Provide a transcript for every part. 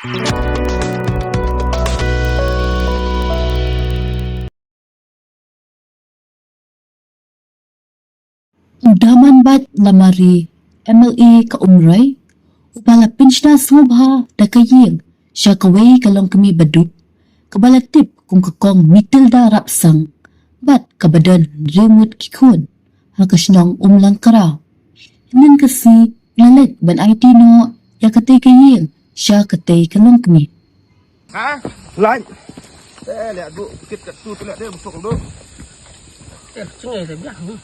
Daman bat lamari MLA ka umray upala pinchna smubha da kaying siya kaway kalong kami badut kabalatip kung kakong mitilda rapsang bat kabadan remote kikun hakasinong umlang karaw hinan kasi lalag ban ay tino ya katay kaying siya katay kalong kami. Hả? Lại. Thế lẹ độ kịp cật tu lẹ đây một số độ. Chứ ngày thì biết không?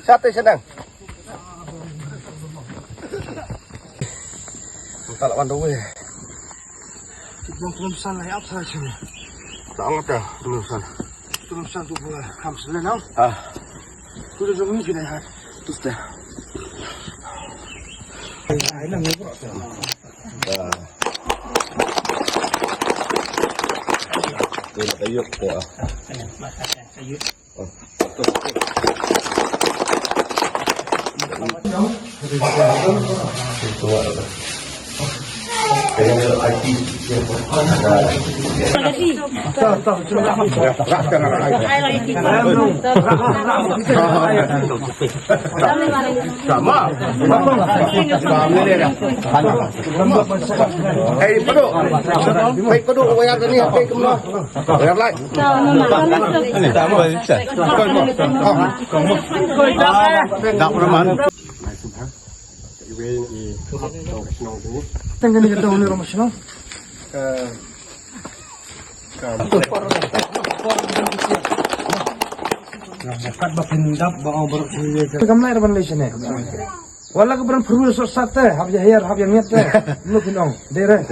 Sát tay chân đằng. Ta lại ăn đâu vậy? Belum san lah apa sih? Đã ngắt rồi, belum san. Belum san tu pula ham selenang. À, Tu dah jom ni kena hat. terus deh. Ai nak ni pun. Đây là cái yuk của. Cái này là IT. Sama. Hey, Padu. Baik Padu, bayar tadi HP kamu. Bayar lagi. Tengah ni kata orang rumah sini. Kat bapindap bawa baru sini. Kamai ada Malaysia ni. Wala ka beran perlu sosat teh, hab ya hab yang niat teh. Lu pinong, dere.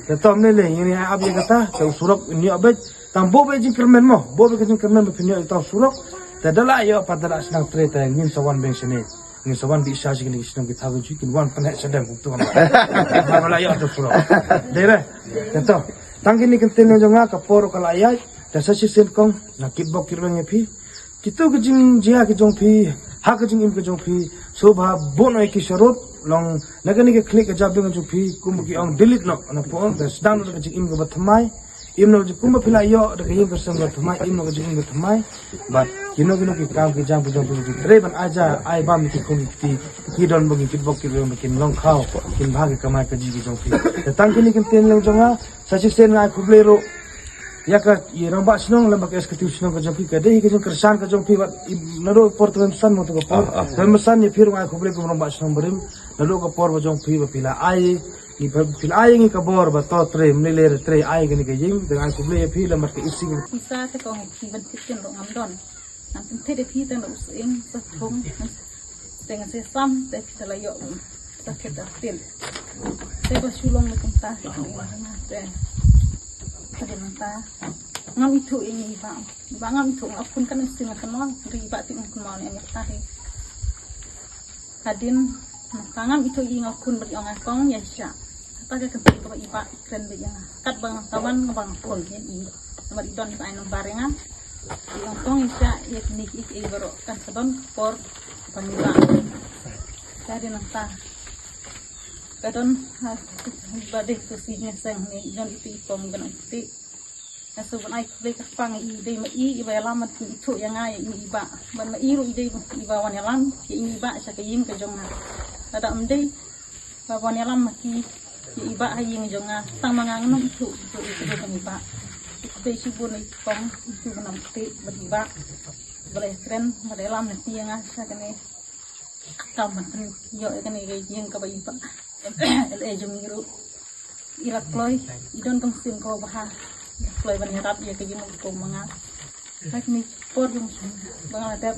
Ketom ni le, ini hab ya kata, tahu surak ni abet, tambo be jing kermen mo, bo be jing kermen bapinyo tahu surak. Tadala yo padala senang cerita ngin sawan beng sini. Ngin sawan di isa sini senang kita hagu jikin wan panek sedang buktu kan. Wala yo tahu surak. Dere. Ketom. Tangkin ni kentin jonga kaporo kala ayat, dasa sisen kong nakit bok kirang pi. Kita kejing jia kejong pi. Hak kejing im kejong pi. Sobha bon ay kisarot long nagani ke klik ajab dengan jupi kumbuki ang delete no na po das download ke im ke batmai im no kumba pila yo de ke im ke sem batmai im no ke im batmai but kino ki kam ke jam ke treban aja ai bam ki kun ki don bagi ki bok ki kin long khao kin bhag kamai ke ji ki jupi tang kini kin ten long jonga sachi sen ngai kublero ya ka ye ramba snong lamba ke skati snong ka jompi ka dei ke jong kersan ka jompi wat naro portuan san mo to ko por san ye phir ngai khoble ko ramba snong berim naro ka por ba jompi ba pila ai ni pila ai ngi ka bor ba to tre mnile tre ai gni ke jing dengan khoble ye phir lamba ke isi Isa te ko ki ban titin lo ngam don an tin te phi tang lo sing sa thong teng se sam te phi la yo sa ke ta tin te ba shulong le kum ta te tadi nanta ngam itu ini ba ngam itu apun kan sing kan no ri ba ting kun mau ni tahi hadin ngam itu i ngakun beri orang kong ya sya ta ke ke ba iba kren be yang kat bang kawan bang pol ni i nomor idon ba nom barengan yang kong isya ya kini i baro kan sabon por pamila jadi nanta kadon bade kusihnya sang ni jon itu pom gan itu aso ban ai kle ka pang i de ma i ba lamat itu yang ai ini iba ban ma i ru de iba wan yalam ki ini iba sa ka yim ka jonga ada amde ba wan yalam ki iba ha ying jonga tang mangang no itu kan iba be si bun i pom itu ban te ba iba boleh keren ba lam nanti yang sa ka ne kam kan yo ka ne ying ka ba iba LA jumiru irak kloy idon tong sim ko baha kloy ban yarap ya kaji mo ko mga teknik por yung bang adab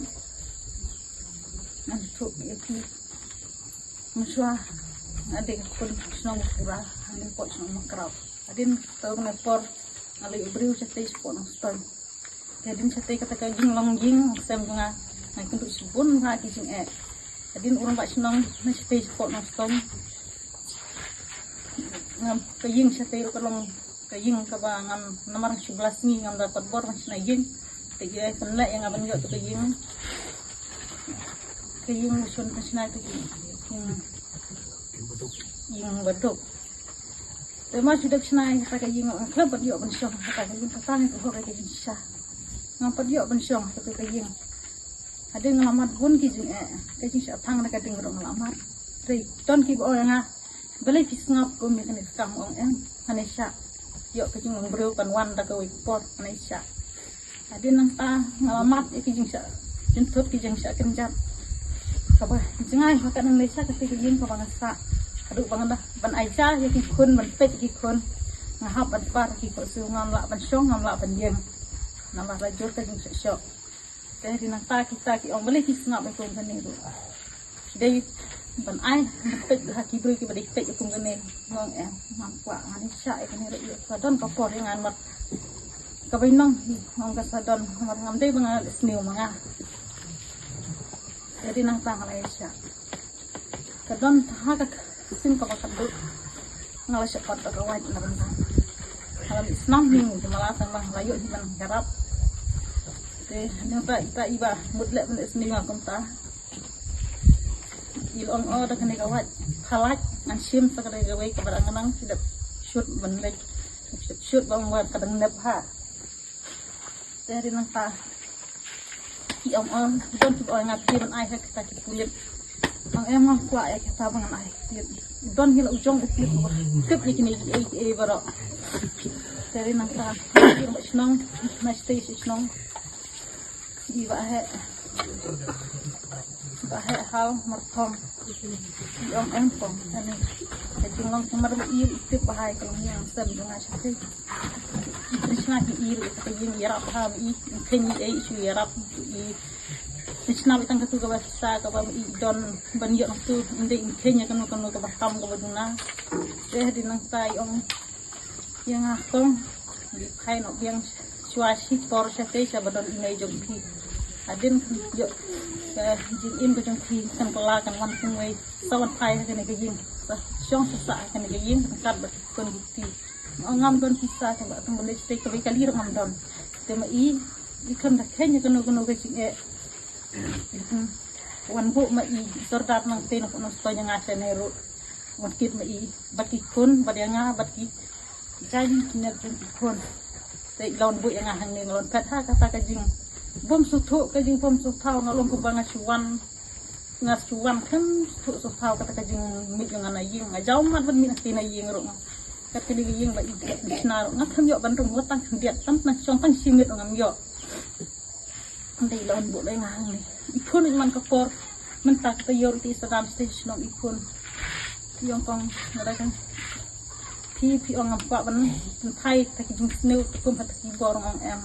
nanti eki muswa adik pun senang pura adik pot senang makrab adin tahu na por ali ibriu chatay spon spon adin chatay kata kajing long jing sem nga nakin tu sibun ha kijing adin urang ba senang na chatay spon spon ngam kaying sa tayo kalong kaying ka ba ngam namar 11 ni ngam dapat bor mas na ying tigi kanla yang aban yo to kaying musun mas na to ยิงบรรทุกแต่มาจุดเด็กชนายตากยิงเคลื่อนปัดเยอะบนช่องตากยิงตั้งตัวเขายิงชางานปัดเยอะบนช่องตากยิงada ngelamat pun kijing kijing siapang nak kadang orang ngelamat dari ton kib orang beli pisngap ko mi kan kam ong hanesha yo kijing ngbrew panwan tak ko ikpot hanesha ada nang ta ngelamat kijing sa jentut kijing sa kenjat apa jengai makan nang lesa ke kijing ko bangsa aduh bangda ban aja ya kikun ban pet kikun ngahap ban par kikun su ngamla ban syong ngamla ban yeng nama rajur kijing sa dari nang kita orang boleh kisah nak berkumpul ni tu. Jadi ban ai pet haki beri kita pet berkumpul ni ngong mampu ani syak ni rek sadon kapor dengan mat kabinong ngong ka sadon ngam dei bang sniu manga. Jadi nang tang Malaysia. Kadon ha ka sin ka kadu ngala syak pat ka wait na bang. Kalau Islam ni malah tambah layu di man garap. Nampak iba mutlak benda sendiri ngakam ta. Ilong dah kena kawat halak ansim sekadar gawe kepada nang tidak shoot benda shoot bang buat kadang nepha. Dari nang ta iong don tu orang ngapi ban ai kita kulit. Bang emang kuat ya kita bang ai. Don hila ujung kulit. Kep ni kini bara. Dari nang ta macam senang mesti senang. Iba hal mertom yang empong ini jadi long kemar ir itu bahaya kalau yang sem dengan sakit Krishna ki ir itu yang yarap ham i kenyi isu yarap i Krishna bitang katu ka basa ka ba i don banyo tu inde kenya kanu ka baham ka baduna di nang tai yang akong di kai no yang suasi por sate sa badon inai jogpi adin yo jin in ko jong thi kan ko la kan wan tung wei sawan pai kan ke yin sa syong sa kan ke yin kat ba kon ti ngam don pisa ka ba tung boleh stay ko kali ngam don te ma i kan da kenya kan no ke sing wan bu ma i sordat nang te no sto nya ngase ne ro wan kit ma i bati kun badanga bati jadi kinet kun te lawan bu yang hang ne lawan pet ha kata ka jing bom sutu ka jing bom sutau ngalong ko banga chuan ngas chuan kan tu sutau kata ka jing mit yang ana ying ngajau mat ban min tina ying ro kat kini ying ba i snar ngat tham yo ban rung watang diat tam na chong tang simit ngam yo ndai lawan bu le ngang ni ikun man ka por man tak priority sadam station ikun yang kong ada kanพี่องค์กว่าวันไทยตะกี้จึงสนุกกุมพัดกีบอร์งองแอม